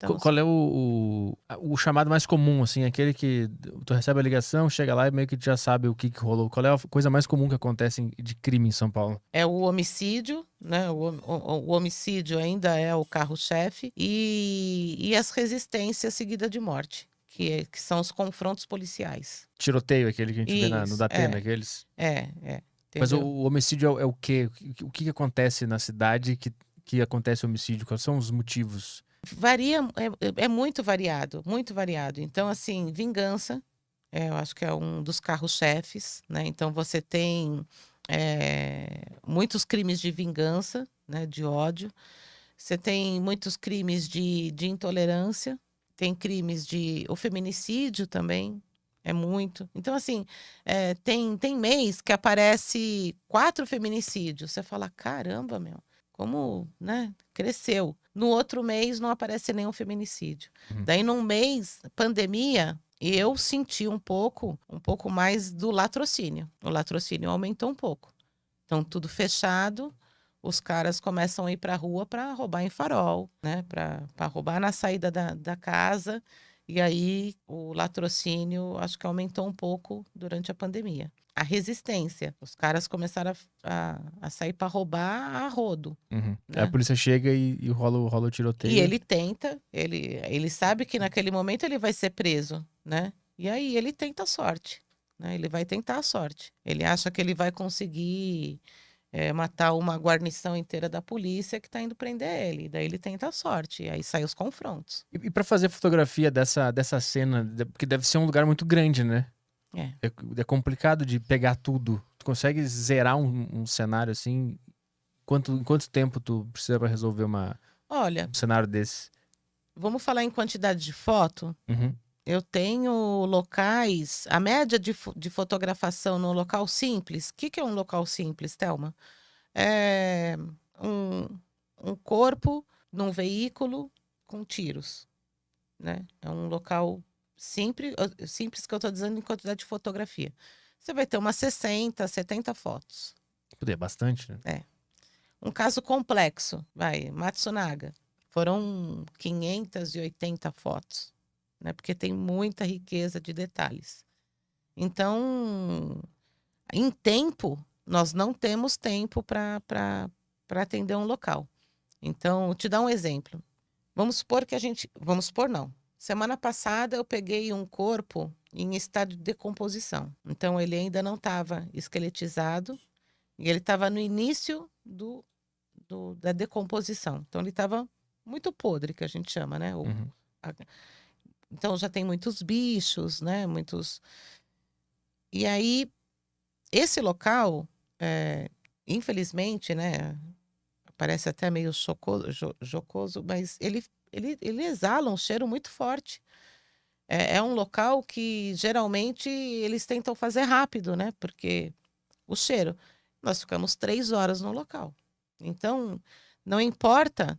Então, Qual é o chamado mais comum, assim, aquele que tu recebe a ligação, chega lá e meio que já sabe o que rolou? Qual é a coisa mais comum que acontece de crime em São Paulo? é o homicídio, né? O homicídio ainda é o carro-chefe e as resistências seguidas de morte, que são os confrontos policiais. Tiroteio, aquele que a gente vê no Isso, Datena, aqueles. Mas o entendeu? homicídio é o quê? O que acontece na cidade que acontece homicídio? Quais são os motivos? Varia, é muito variado, muito variado. Então, assim, vingança, eu acho que é um dos carros-chefes, né? Então, você tem muitos crimes de vingança, né? De ódio. Você tem muitos crimes de intolerância, tem crimes de... O feminicídio também é muito. Então, assim, tem mês que aparece 4 feminicídios. Você fala, caramba, meu, como, né, cresceu. No outro mês não aparece nenhum feminicídio. Uhum. Daí, num mês, pandemia, eu senti um pouco mais do latrocínio. O latrocínio aumentou um pouco. Então, tudo fechado, os caras começam a ir para a rua para roubar em farol, né? Para roubar na saída da casa. E aí o latrocínio acho que aumentou um pouco durante a pandemia. A resistência. Os caras começaram a sair para roubar a rodo, Uhum. Aí a né? polícia chega e rola o E tiroteio. ele tenta, ele sabe que naquele momento ele vai ser preso, né? E aí ele tenta a sorte, né? Ele vai tentar a sorte. Ele acha que ele vai conseguir matar uma guarnição inteira da polícia que tá indo prender ele. Daí ele tenta a sorte, e aí saem os confrontos. E pra fazer fotografia dessa cena, porque deve ser um lugar muito grande, né? É. É complicado de pegar tudo. Tu consegue zerar um cenário assim? Em quanto tempo tu precisa pra resolver Olha, um cenário desse? vamos falar em quantidade de foto? Uhum. Eu tenho locais, a média de fotografação no local simples. O que é um local simples, Thelma? É um, um corpo num veículo com tiros, né? É um local simples, simples que eu estou dizendo em quantidade de fotografia. Você vai ter umas 60, 70 fotos. Pô, é bastante, né? É. Um caso complexo, vai, Matsunaga. Foram 580 fotos, né? Porque tem muita riqueza de detalhes. Então, em tempo, nós não temos tempo para atender um local. Então, te dar um exemplo. Vamos supor que a gente. Vamos supor, não. Semana passada eu peguei um corpo em estado de decomposição. Então, ele ainda não estava esqueletizado e ele estava no início da decomposição. Então, ele estava muito podre, que a gente chama, né? Uhum. A- então, já tem muitos bichos, né? Muitos. E aí, esse local, infelizmente, né? Parece até meio jocoso, mas ele exala um cheiro muito forte. É um local que geralmente eles tentam fazer rápido, né? Porque o cheiro. Nós ficamos 3 horas no local. Então, não importa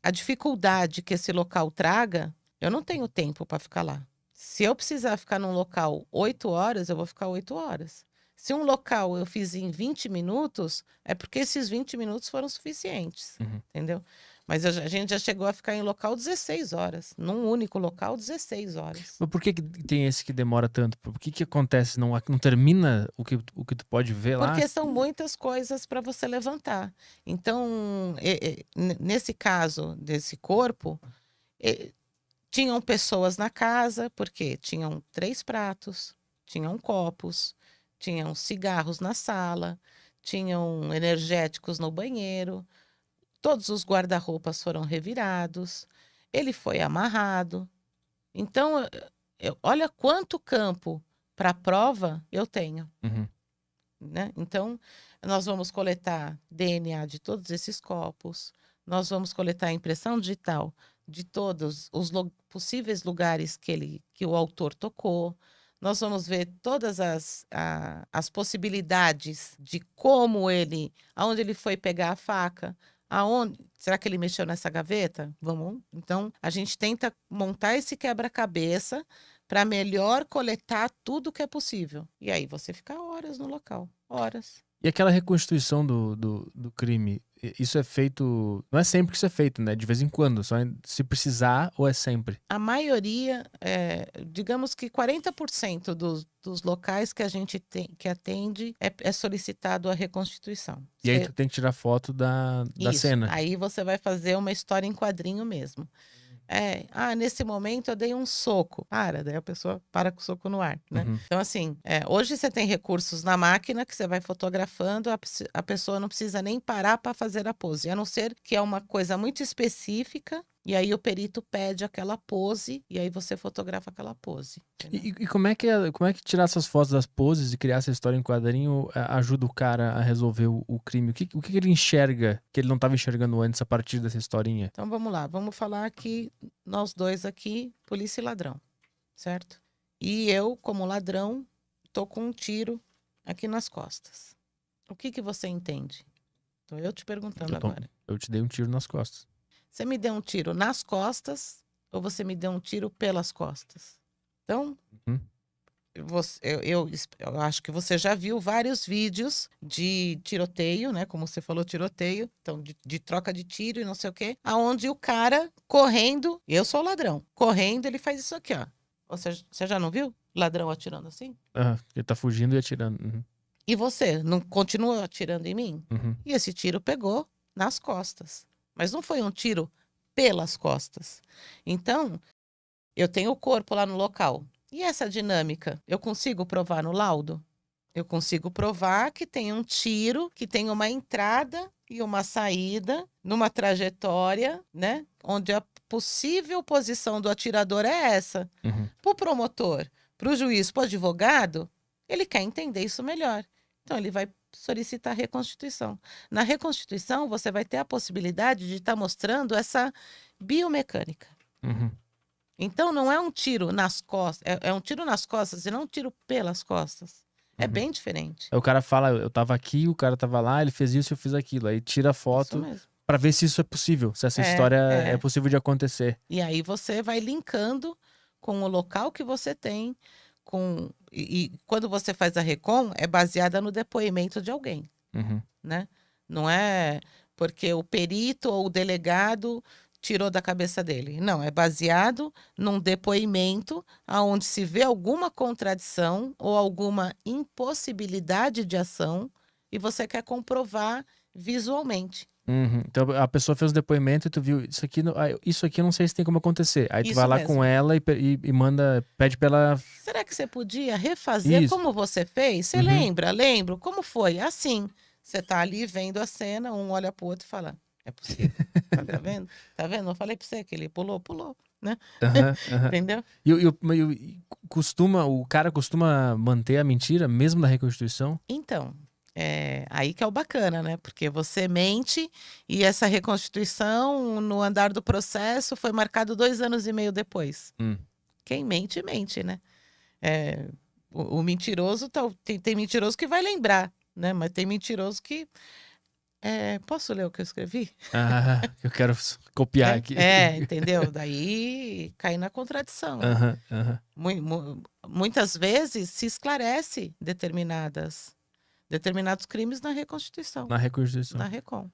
a dificuldade que esse local traga, eu não tenho tempo para ficar lá. Se eu precisar ficar num local 8 horas, eu vou ficar 8 horas. Se um local eu fiz em 20 minutos, é porque esses 20 minutos foram suficientes, Uhum. entendeu? Mas a gente já chegou a ficar em local 16 horas. Num único local, 16 horas. Mas por que tem esse que demora tanto? Por que acontece? Não termina o que tu pode ver lá? Porque são muitas coisas para você levantar. Então, nesse caso desse corpo, tinham pessoas na casa, porque tinham 3 pratos, tinham copos, tinham cigarros na sala, tinham energéticos no banheiro, todos os guarda-roupas foram revirados, ele foi amarrado. Então, olha quanto campo para prova eu tenho. Uhum. Né? Então, nós vamos coletar DNA de todos esses copos, nós vamos coletar a impressão digital de todos os possíveis lugares que o autor tocou, nós vamos ver todas as possibilidades de como aonde ele foi pegar a faca, será que ele mexeu nessa gaveta? Vamos. Então, a gente tenta montar esse quebra-cabeça para melhor coletar tudo que é possível. E aí você fica horas no local, horas. E aquela reconstituição do crime, isso é feito. Não é sempre que isso é feito, né? De vez em quando, só se precisar ou é sempre? A maioria, digamos que 40% dos locais que a gente tem, que atende, é solicitado a reconstituição. E aí tu tem que tirar foto da Isso. cena. Aí você vai fazer uma história em quadrinho mesmo. Nesse momento eu dei um soco. Daí a pessoa para com o soco no ar, né? Uhum. Então, assim, hoje você tem recursos na máquina que você vai fotografando, a pessoa não precisa nem parar para fazer a pose, a não ser que é uma coisa muito específica, e aí o perito pede aquela pose, e aí você fotografa aquela pose. E como é que tirar essas fotos das poses e criar essa história em quadrinho ajuda o cara a resolver o crime? O que ele enxerga que ele não estava enxergando antes a partir dessa historinha? Então vamos lá, vamos falar que nós dois aqui, polícia e ladrão, certo? E eu, como ladrão, tô com um tiro aqui nas costas. O que você entende? Tô eu te perguntando agora. Eu te dei um tiro nas costas. Você me deu um tiro nas costas ou você me deu um tiro pelas costas? Então, eu acho que você já viu vários vídeos de tiroteio, né? Como você falou, tiroteio. Então, de troca de tiro e não sei o quê. Aonde o cara correndo, eu sou o ladrão, correndo, ele faz isso aqui, ó. Você já não viu? Ladrão atirando assim? Ele tá fugindo e atirando. Uhum. E você não continua atirando em mim? Uhum. E esse tiro pegou nas costas. Mas não foi um tiro pelas costas. Então, eu tenho o corpo lá no local. E essa dinâmica, eu consigo provar no laudo? Eu consigo provar que tem um tiro, que tem uma entrada e uma saída numa trajetória, né? Onde a possível posição do atirador é essa. Uhum. Para o promotor, para o juiz, para o advogado, ele quer entender isso melhor. Então, ele vai solicitar reconstituição. Na reconstituição, você vai ter a possibilidade de estar mostrando essa biomecânica. Uhum. Então, não é um tiro nas costas, é um tiro nas costas e não um tiro pelas costas. É bem diferente. Aí o cara fala, eu tava aqui, o cara tava lá, ele fez isso, eu fiz aquilo. Aí tira a foto pra ver se isso é possível, se essa história é possível de acontecer. E aí você vai linkando com o local que você tem, e quando você faz a recon, é baseada no depoimento de alguém, né? Não é porque o perito ou o delegado tirou da cabeça dele. Não, é baseado num depoimento aonde se vê alguma contradição ou alguma impossibilidade de ação e você quer comprovar visualmente. Então a pessoa fez o depoimento e tu viu, isso aqui eu não sei se tem como acontecer. Aí tu Isso vai lá mesmo. com ela e manda, pede pra ela... Será que você podia refazer como você fez? Você lembra? Lembro. Como foi? Assim. Você tá ali vendo a cena, um olha pro outro e fala, é possível. Tá vendo? Tá vendo? Eu falei pra você que ele pulou, né? Entendeu? O cara costuma manter a mentira mesmo na reconstituição? Então, aí que é o bacana, né? Porque você mente e essa reconstituição no andar do processo foi marcado 2 anos e meio depois. Quem mente, mente, né? O mentiroso, tem mentiroso que vai lembrar, né? Mas tem mentiroso que... posso ler o que eu escrevi? Eu quero copiar aqui. Entendeu? Daí cai na contradição. Né? Muitas vezes se esclarece determinados crimes na reconstituição. Na reconstituição. Na recon.